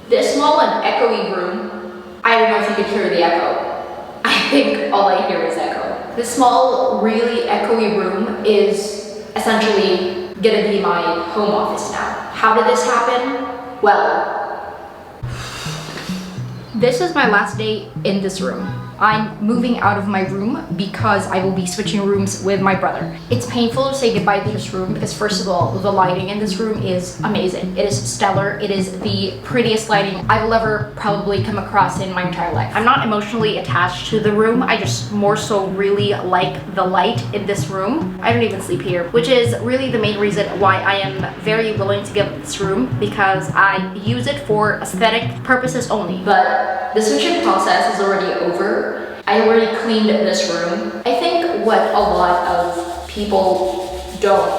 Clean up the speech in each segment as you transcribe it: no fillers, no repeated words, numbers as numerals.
This small and echoey room, I don't know if you could hear the echo. I think all I hear is echo. This small, really echoey room is essentially gonna be my home office now. How did this happen? Well, this is my last day in this room. I'm moving out of my room because I will be switching rooms with my brother. It's painful to say goodbye to this room because first of all, the lighting in this room is amazing. It is stellar. It is the prettiest lighting I will ever probably come across in my entire life. I'm not emotionally attached to the room. I just more so really like the light in this room. I don't even sleep here, which is really the main reason why I am very willing to give up this room because I use it for aesthetic purposes only. But the switching process is already over. I already cleaned this room. I think what a lot of people don't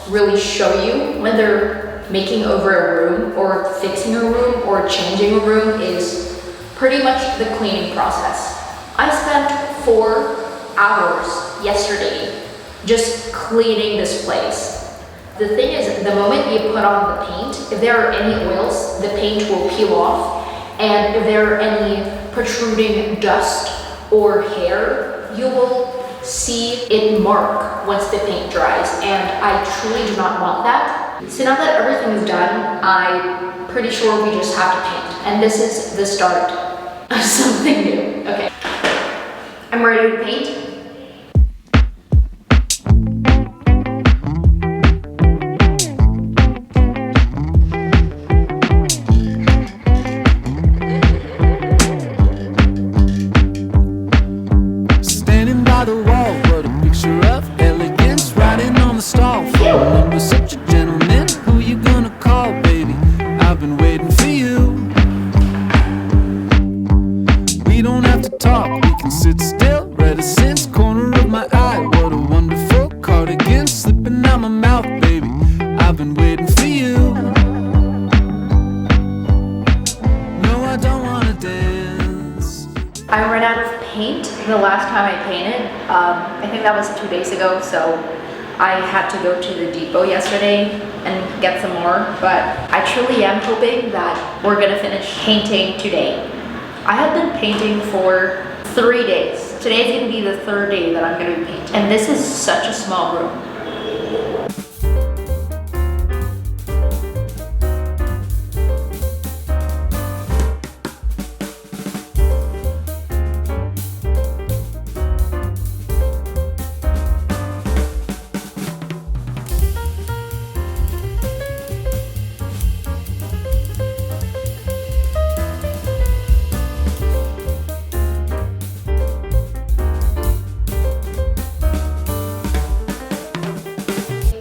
really show you when they're making over a room or fixing a room or changing a room is pretty much the cleaning process. I spent 4 hours yesterday just cleaning this place. The thing is, the moment you put on the paint, if there are any oils, the paint will peel off, and if there are any protruding dust or hair, you will see it mark once the paint dries, and I truly do not want that. So now that everything is done, I'm pretty sure we just have to paint, and this is the start of something new. Okay, I'm ready to paint. I ran out of paint the last time I painted. I think that was 2 days ago, so I had to go to the depot yesterday and get some more, but I truly am hoping that we're gonna finish painting today. I have been painting for 3 days. Today's gonna be the 3rd day that I'm gonna be painting, and this is such a small room.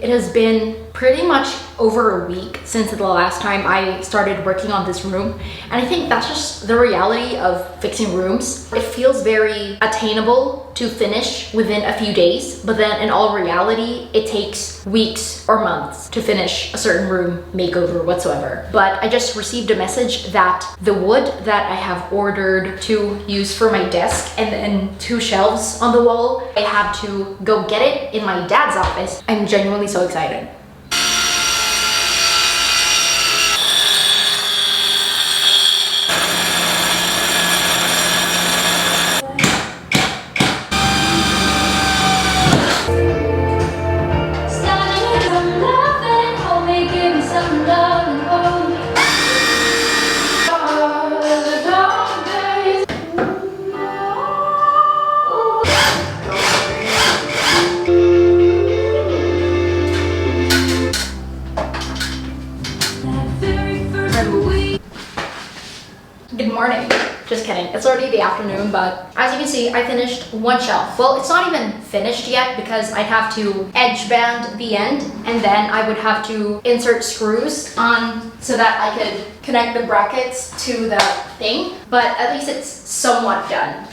It has been pretty much over a week since the last time I started working on this room, and I think that's just the reality of fixing rooms. It feels very attainable to finish within a few days, but then in all reality, it takes weeks or months to finish a certain room makeover whatsoever. But I just received a message that the wood that I have ordered to use for my desk and then 2 shelves on the wall, I have to go get it in my dad's office. I'm genuinely so excited. Good morning. Just kidding. It's already the afternoon, but as you can see, I finished 1 shelf. Well, it's not even finished yet because I have to edge band the end, and then I would have to insert screws on so that I could connect the brackets to the thing, but at least it's somewhat done.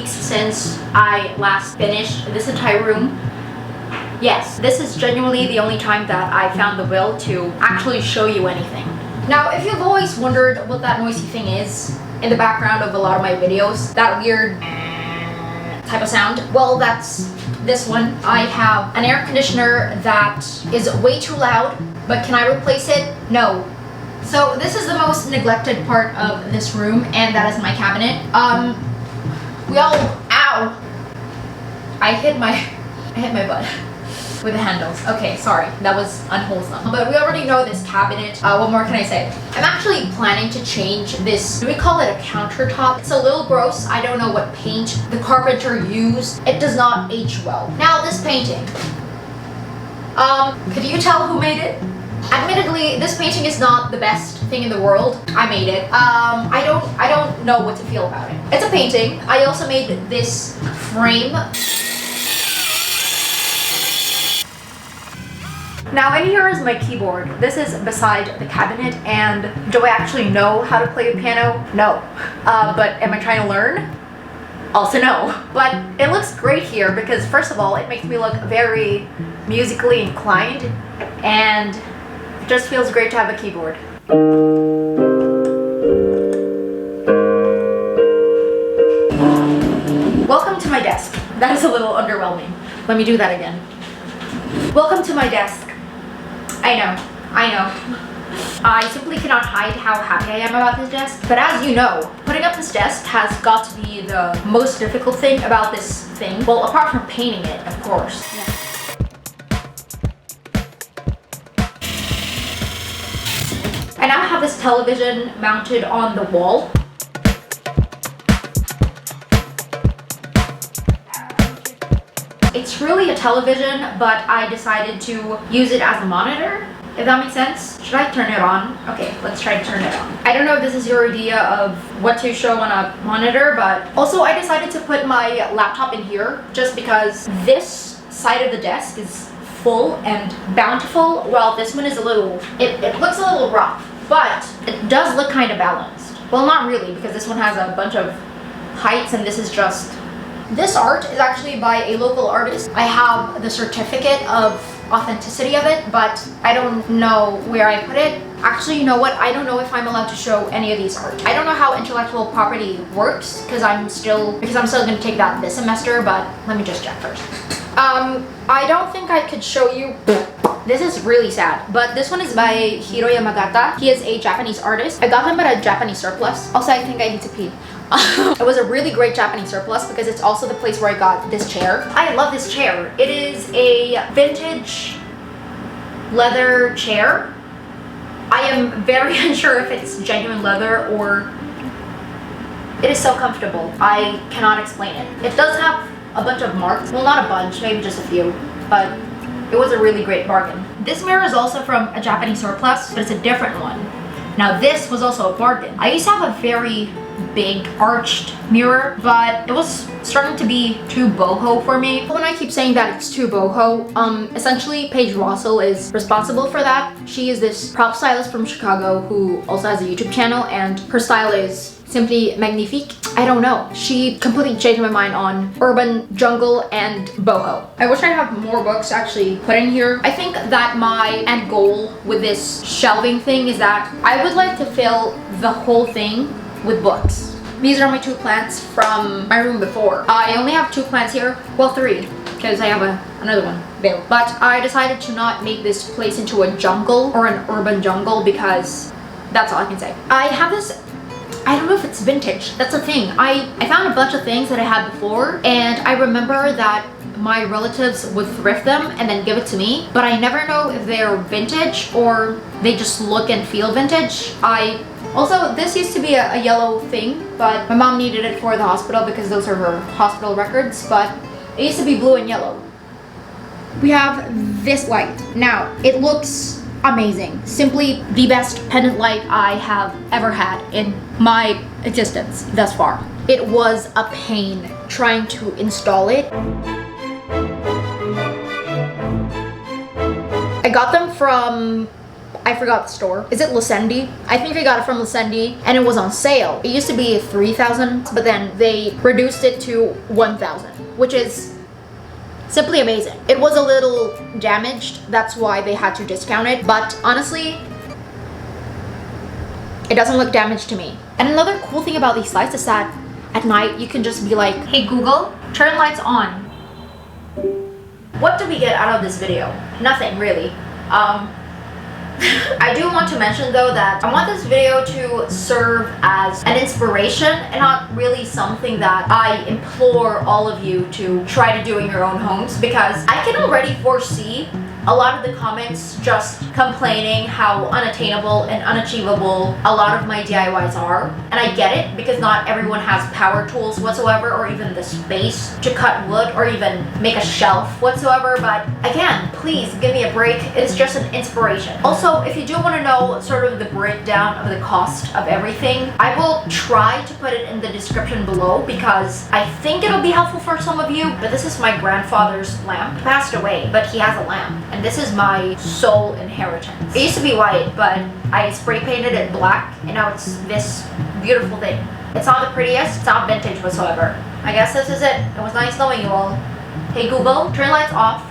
weeks since I last finished this entire room. Yes, this is genuinely the only time that I found the will to actually show you anything. Now, if you've always wondered what that noisy thing is in the background of a lot of my videos, that weird type of sound, well, that's this one. I have an air conditioner that is way too loud, but can I replace it? No. So this is the most neglected part of this room, and that is my cabinet. Ow! I hit my butt with the handles. Okay, sorry, that was unwholesome. But we already know this cabinet. What more can I say? I'm actually planning to change this. Do we call it a countertop? It's a little gross. I don't know what paint the carpenter used. It does not age well. Now this painting. Could you tell who made it? Admittedly, this painting is not the best thing in the world. I made it. I don't know what to feel about it. It's a painting. I also made this frame. Now in here is my keyboard. This is beside the cabinet, and do I actually know how to play the piano? No. But am I trying to learn? Also no. But it looks great here because first of all, it makes me look very musically inclined, and it just feels great to have a keyboard. Welcome to my desk. That is a little underwhelming. Let me do that again. Welcome to my desk. I know. I simply cannot hide how happy I am about this desk. But as you know, putting up this desk has got to be the most difficult thing about this thing. Well, apart from painting it, of course. Yeah. I now have this television mounted on the wall. It's really a television, but I decided to use it as a monitor, if that makes sense. Should I turn it on? Okay, let's try to turn it on. I don't know if this is your idea of what to show on a monitor, but also I decided to put my laptop in here just because this side of the desk is full and bountiful, while this one is it looks a little rough, but it does look kind of balanced. Well, not really, because this one has a bunch of heights and this is just... This art is actually by a local artist. I have the certificate of authenticity of it, but I don't know where I put it. Actually, you know what? I don't know if I'm allowed to show any of these art. I don't know how intellectual property works because I'm still going to take that this semester, but let me just check first. I don't think I could show you. This is really sad, but this one is by Hiro Yamagata. He is a Japanese artist. I got him at a Japanese Surplus. Also, I think I need to pee. It was a really great Japanese Surplus because it's also the place where I got this chair. I love this chair. It is a vintage leather chair. I am very unsure if it's genuine leather or... It is so comfortable. I cannot explain it. It does have a bunch of marks. Well, not a bunch, maybe just a few, but it was a really great bargain. This mirror is also from a Japanese Surplus, but it's a different one. Now this was also a bargain. I used to have a very big arched mirror, but it was starting to be too boho for me. When I keep saying that it's too boho, essentially Paige Russell is responsible for that. She is this prop stylist from Chicago who also has a YouTube channel, and her style is simply magnifique. I don't know. She completely changed my mind on urban, jungle, and boho. I wish I had more books actually put in here. I think that my end goal with this shelving thing is that I would like to fill the whole thing with books. These are my 2 plants from my room before. I only have 2 plants here. Well, 3, because I have another one there. But I decided to not make this place into a jungle or an urban jungle because that's all I can say. I have this... I don't know if it's vintage. That's the thing. I found a bunch of things that I had before, and I remember that my relatives would thrift them and then give it to me, but I never know if they're vintage or they just look and feel vintage. Also, this used to be a yellow thing, but my mom needed it for the hospital because those are her hospital records, but it used to be blue and yellow. We have this light. Now, it looks amazing. Simply the best pendant light I have ever had in my existence thus far. It was a pain trying to install it. I got them from I forgot the store. Is it Lucendi? I think I got it from Lucendi and it was on sale. It used to be 3,000, but then they reduced it to 1,000, which is simply amazing. It was a little damaged, that's why they had to discount it, but honestly, it doesn't look damaged to me. And another cool thing about these lights is that at night you can just be like, hey Google, turn lights on. What do we get out of this video? Nothing really. I do want to mention though that I want this video to serve as an inspiration and not really something that I implore all of you to try to do in your own homes, because I can already foresee a lot of the comments just complaining how unattainable and unachievable a lot of my DIYs are. And I get it, because not everyone has power tools whatsoever, or even the space to cut wood, or even make a shelf whatsoever. But again, please give me a break. It's just an inspiration. Also, if you do want to know sort of the breakdown of the cost of everything, I will try to put it in the description below, because I think it'll be helpful for some of you. But this is my grandfather's lamp. He passed away, but he has a lamp. And this is my sole inheritance. It used to be white, but I spray painted it black, and now it's this beautiful thing. It's not the prettiest, it's not vintage whatsoever. I guess this is it. It was nice knowing you all. Hey Google, turn lights off.